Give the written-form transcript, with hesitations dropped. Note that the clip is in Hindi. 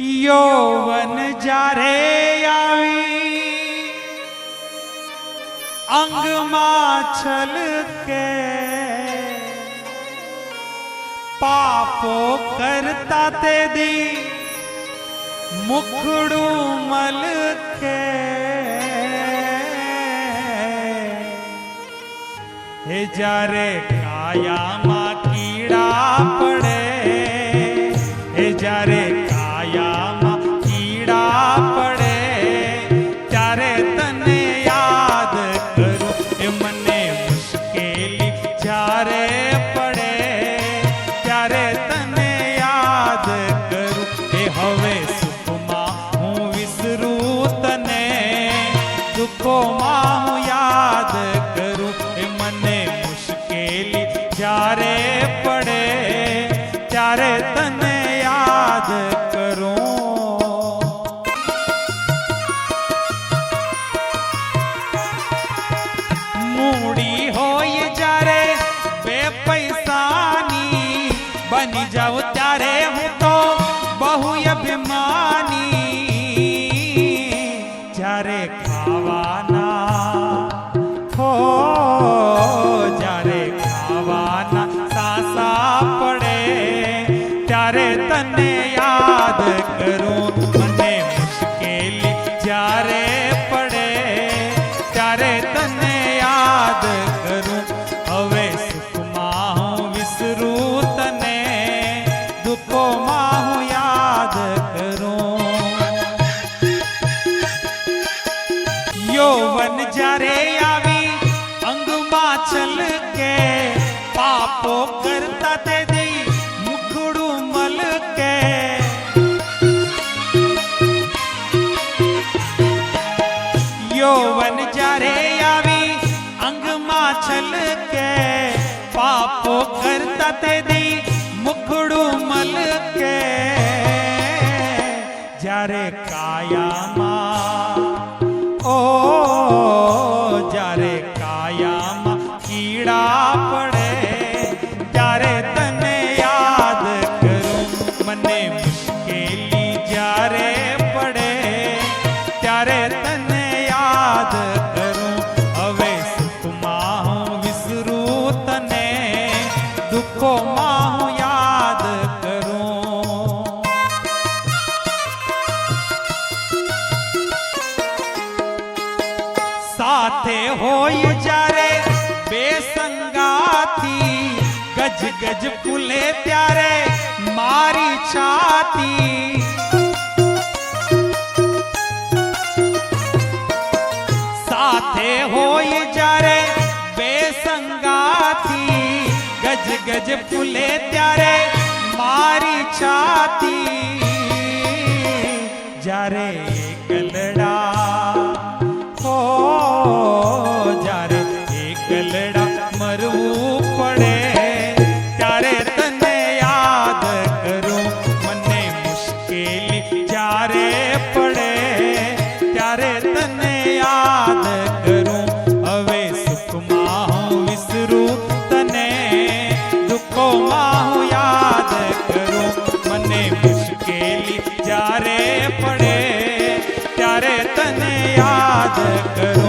यौवन जारे आवी अंग माछल के पापो करता ते दी मुखड़ू मल के हे जारे काया मा कीड़ा पड़े हे जारे काया मा कीड़ा पड़े त्यारे तने याद करूं ए मने मुश्किल जारे पड़े त्यारे तने याद करूं ए हवे सुखमा हूँ विसरू तने दुखो मा हूँ याद करूं ए मने मुश्किल जारे पड़े त्यारे तने याद करूं मूड़ी होय जारे बेपैसानी बनी जाऊं त्यारे हूँ तो बहु अभिमानी जारे खावाना हो जारे खावाना सासा पड़े त्यारे तने याद करूं मने मुश्किल जारे पड़े त्यारे तने याद करूं हवे सुख माहूं विसरू तने दुखो माहूं याद करूं यौवन जारे आवी अंग माछल के पापो करता ते दी मुखड़ू मल के यौवन जारे आवी अंग माछल के पापो करता ते दी मुखड़ू मल के जारे काया मा ओ जारे काया मा कीड़ा पड़े त्यारे तने याद करूं मने मुश्किल जारे पड़े त्यारे तने याद करूं हवे सुख माहूं विसरू तने दुखो माहूं याद करूं साथे होय जारे बेसंगाती गज गज फूले प्यारे मारी छाती साथे होय जारे बेसंगाती गज गज फूले प्यारे मारी छाती जारे कलड़ा हो जारे एकलड़ा मरवू पड़े त्यारे तने याद करूं मने मुश्किल जारे पड़े त्यारे तने याद करूं हवे सुख माहूं विसरू तने दुखो माहूं याद करूं मने मुश्किल जारे पड़े त्यारे तने याद करूं